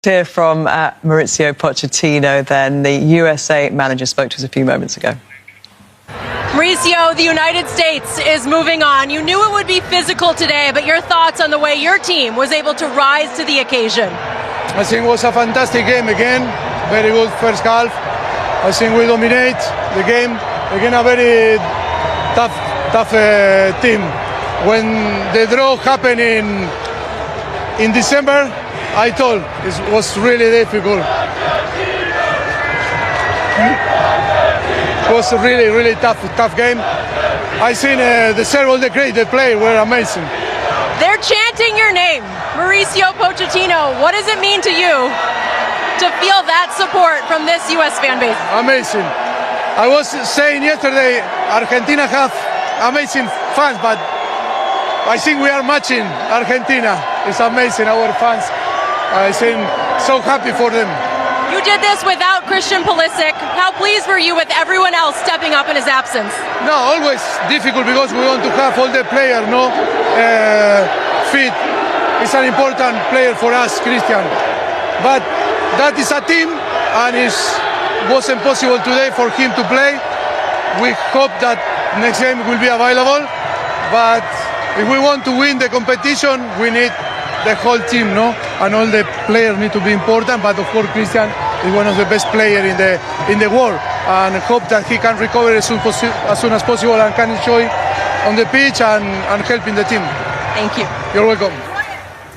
Hear from Mauricio Pochettino then. The USA manager spoke to us a few moments ago. Mauricio, the United States is moving on. You knew it would be physical today, but your thoughts on the way your team was able to rise to the occasion? I think it was a fantastic game again. Very good first half. I think we dominate the game. Again, a very tough team. When the draw happened in December, I told it was really difficult. It was a really tough game. I seen the several the players were amazing. They're chanting your name, Mauricio Pochettino. What does it mean to you to feel that support from this U.S. fan base? Amazing. I was saying yesterday, Argentina have amazing fans, but I think we are matching Argentina. It's amazing, our fans. I think so happy for them. You did this without Christian Pulisic. How pleased were you with everyone else stepping up in his absence? No, always difficult because we want to have all the players, fit. It's an important player for us, Christian. But that is a team, and it wasn't possible today for him to play. We hope that next game will be available. But if we want to win the competition, we need the whole team, and all the players need to be important. But of course, Christian is one of the best players in the world, and hope that he can recover as soon as possible and can enjoy on the pitch and helping the team. Thank you. You're welcome.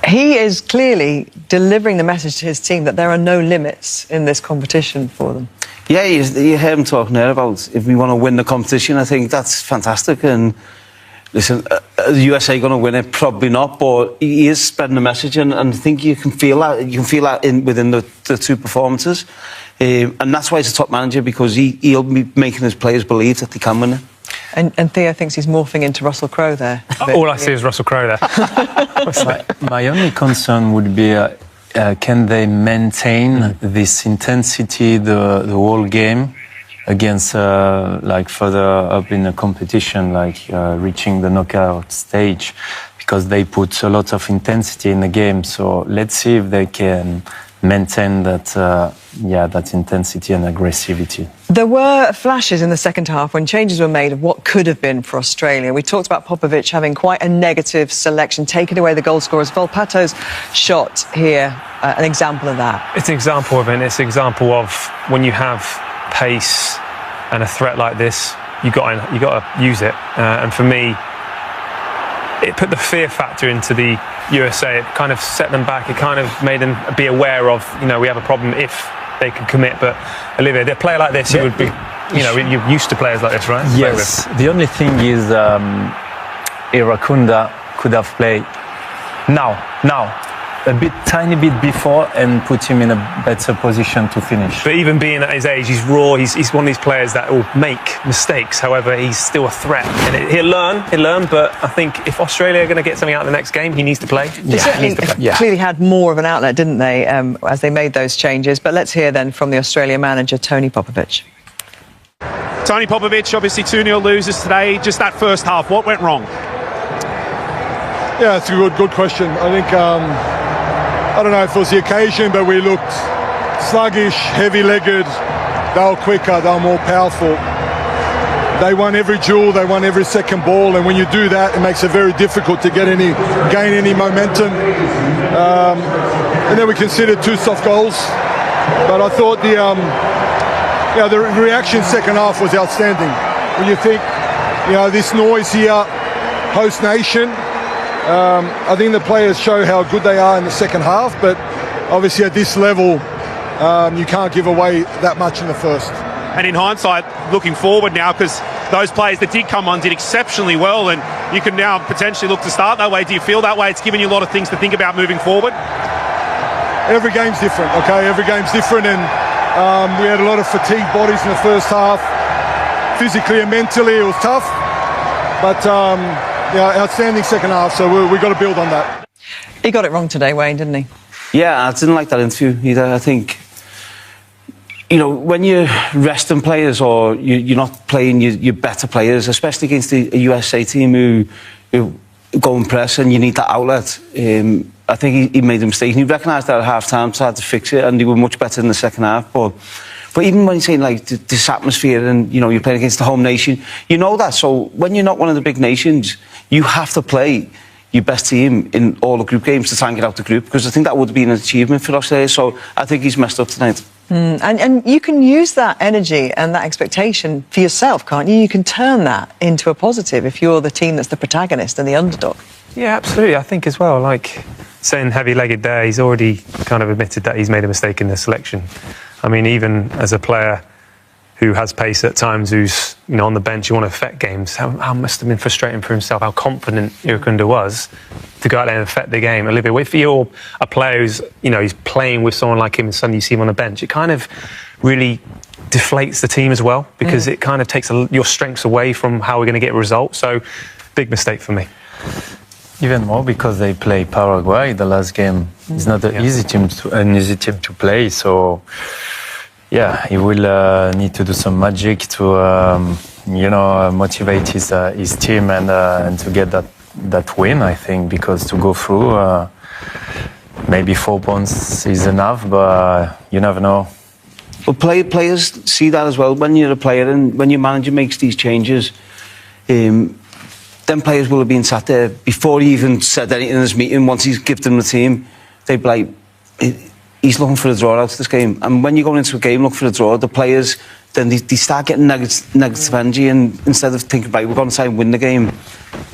He is clearly delivering the message to his team that there are no limits in this competition for them. Yeah, you heard him talking there about if we want to win the competition. I think that's fantastic. And listen, the USA going to win it? Probably not, but he is spreading the message, and I think you can feel that. You can feel that within the two performances, and that's why he's a top manager, because he'll be making his players believe that they can win it. And Theo thinks he's morphing into Russell Crowe there. All I see is Russell Crowe there. My only concern would be, can they maintain this intensity the whole game against like further up in the competition, like reaching the knockout stage, because they put a lot of intensity in the game. So let's see if they can maintain that that intensity and aggressivity. There were flashes in the second half when changes were made of what could have been for Australia. We talked about Popovic having quite a negative selection, taking away the goal scorers. Volpato's shot here, an example of that. It's an example of it, and it's an example of when you have pace and a threat like this, you got to use it. And for me, it put the fear factor into the USA. It kind of set them back. It kind of made them be aware of, we have a problem if they could commit. But Olivia, a player like this, you would be, you're used to players like this, right? Yes. The only thing is, Irakunda could have played now, a tiny bit before, and put him in a better position to finish. But even being at his age, he's raw. He's one of these players that will make mistakes. However, he's still a threat, and he'll learn. But I think if Australia are going to get something out of the next game, he needs to play. They certainly clearly had more of an outlet, didn't they, as they made those changes? But let's hear then from the Australia manager, Tony Popovic. Tony Popovic, obviously 2-0 losers today. Just that first half, what went wrong? Yeah, it's a good question. I think, I don't know if it was the occasion, but we looked sluggish, heavy-legged. They were quicker, they were more powerful. They won every duel, they won every second ball, and when you do that, it makes it very difficult to gain any momentum. And then we conceded 2 soft goals, but I thought the reaction second half was outstanding. When you think, this noise here, host nation. I think the players show how good they are in the second half, but obviously at this level, you can't give away that much in the first. And in hindsight, looking forward now, because those players that did come on did exceptionally well, and you can now potentially look to start that way. Do you feel that way? It's given you a lot of things to think about moving forward? Every game's different, okay? Every game's different, and we had a lot of fatigued bodies in the first half. Physically and mentally, it was tough, but outstanding second half, so we've got to build on that. He got it wrong today, Wayne, didn't he? Yeah, I didn't like that interview either. I think, when you're resting players or you're not playing your better players, especially against a USA team who go and press, and you need that outlet. I think he made a mistake. He recognised that at half-time, tried to fix it, and they were much better in the second half. But even when you're saying, like, this atmosphere and, you know, you're playing against the home nation, you know that. So when you're not one of the big nations, you have to play your best team in all the group games to try and get out the group, because I think that would have been an achievement for Australia. So I think he's messed up tonight. And you can use that energy and that expectation for yourself, can't you? You can turn that into a positive if you're the team that's the protagonist and the underdog. Yeah, absolutely. I think as well, like saying heavy-legged there, he's already kind of admitted that he's made a mistake in the selection. I mean, even as a player who has pace at times, who's, you know, on the bench, you want to affect games, how must have been frustrating for himself, how confident Irukunda was to go out there and affect the game. Olivia, if you're a player who's, you know, he's playing with someone like him and suddenly you see him on the bench, it kind of really deflates the team as well, because it kind of takes your strengths away from how we're going to get a result. So, big mistake for me. Even more because they play Paraguay the last game. It's not an easy team to play, so yeah, he will need to do some magic to you know, motivate his team and to get that win, I think, because to go through maybe 4 points is enough, but you never know. But players see that as well. When you're a player and when your manager makes these changes, then players will have been sat there before he even said anything in his meeting. Once he's given them the team, they'd be like, he's looking for a draw out of this game. And when you're going into a game looking for a draw, the players, then they start getting negative energy, and instead of thinking, right, we're going to try and win the game,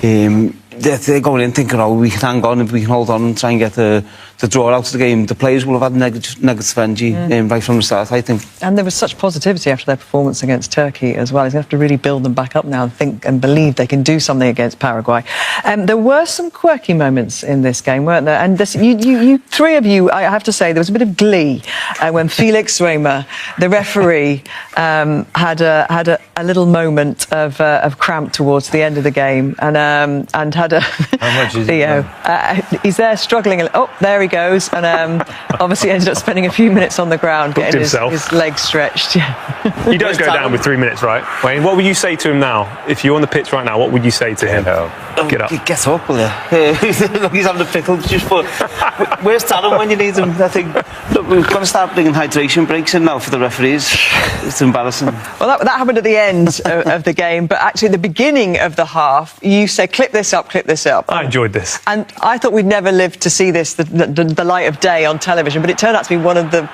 they're going in thinking, oh, we can hang on, if we can hold on and try and get the draw out of the game. The players will have had negative energy right from the start, I think. And there was such positivity after their performance against Turkey as well. He's going to have to really build them back up now and think and believe they can do something against Paraguay. There were some quirky moments in this game, weren't there? And you three of you, I have to say, there was a bit of glee when Felix Reymer, the referee, had a little moment of cramp towards the end of the game, and had a How much is Theo. He's there struggling. Oh, there he goes, and obviously ended up spending a few minutes on the ground getting his legs stretched. Yeah. He does go down with 3 minutes, right, Wayne? What would you say to him now? If you're on the pitch right now, what would you say to him? Get up. Get up, will you? Look, he's having the pickles. Just put. Where's Talon when you need him? I think. Look, we're going to start bringing hydration breaks in now for the referees. It's embarrassing. Well, that happened at the end of the game, but actually at the beginning of the half, you said, clip this up, clip this up. I enjoyed this. And I thought we'd never live to see this, the light of day on television, but it turned out to be one of the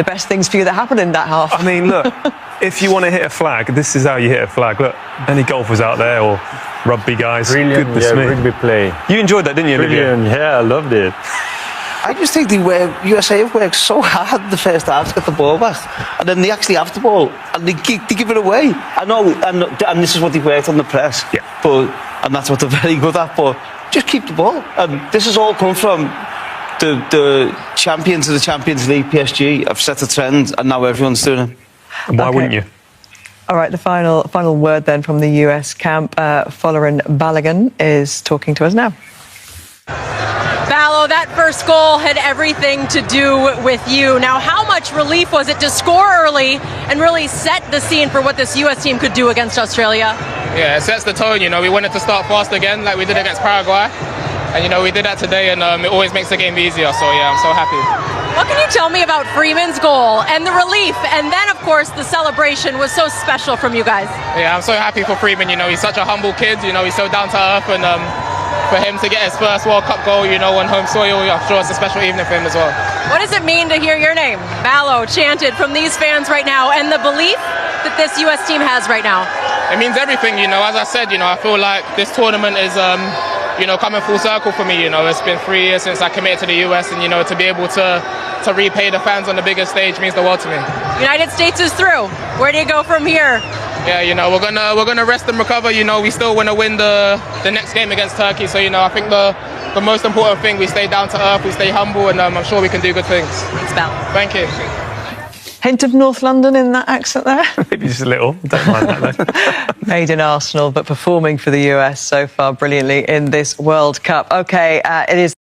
best things for you that happened in that half. I mean, look, if you want to hit a flag, this is how you hit a flag. Look, any golfers out there or rugby guys, Brilliant, goodness me. rugby play. You enjoyed that, didn't you, Olivia? Brilliant, yeah, I loved it. I just think USA have worked so hard in the first half to get the ball back, and then they actually have the ball and they give it away. I know, and this is what they worked on the press, and that's what they're very good at. But just keep the ball, and this has all come from the champions of the Champions League, PSG, have set a trend, and now everyone's doing it. And why wouldn't you? All right, the final word then from the US camp. Folarin Balogun is talking to us now. Ballo, that first goal had everything to do with you. Now, how much relief was it to score early and really set the scene for what this US team could do against Australia? Yeah, it sets the tone, you know. We wanted to start fast again like we did against Paraguay. And, you know, we did that today, and it always makes the game easier. So, yeah, I'm so happy. What can you tell me about Freeman's goal and the relief? And then, of course, the celebration was so special from you guys. Yeah, I'm so happy for Freeman. You know, he's such a humble kid. You know, he's so down to earth. And for him to get his first World Cup goal, you know, on home soil, I'm sure it's a special evening for him as well. What does it mean to hear your name, Ballo, chanted from these fans right now, and the belief that this US team has right now? It means everything, you know. As I said, you know, I feel like this tournament is, you know, coming full circle for me. You know, it's been 3 years since I committed to the US, and, you know, to be able to repay the fans on the biggest stage means the world to me. United States is through. Where do you go from here? Yeah, you know, we're gonna rest and recover. You know, we still want to win the next game against Turkey. So, you know, I think the most important thing, we stay down to earth, we stay humble, and I'm sure we can do good things. Thanks, Bal. Thank you. Hint of North London in that accent there? Maybe just a little. Don't mind that, though. Made in Arsenal, but performing for the US so far brilliantly in this World Cup. OK, it is...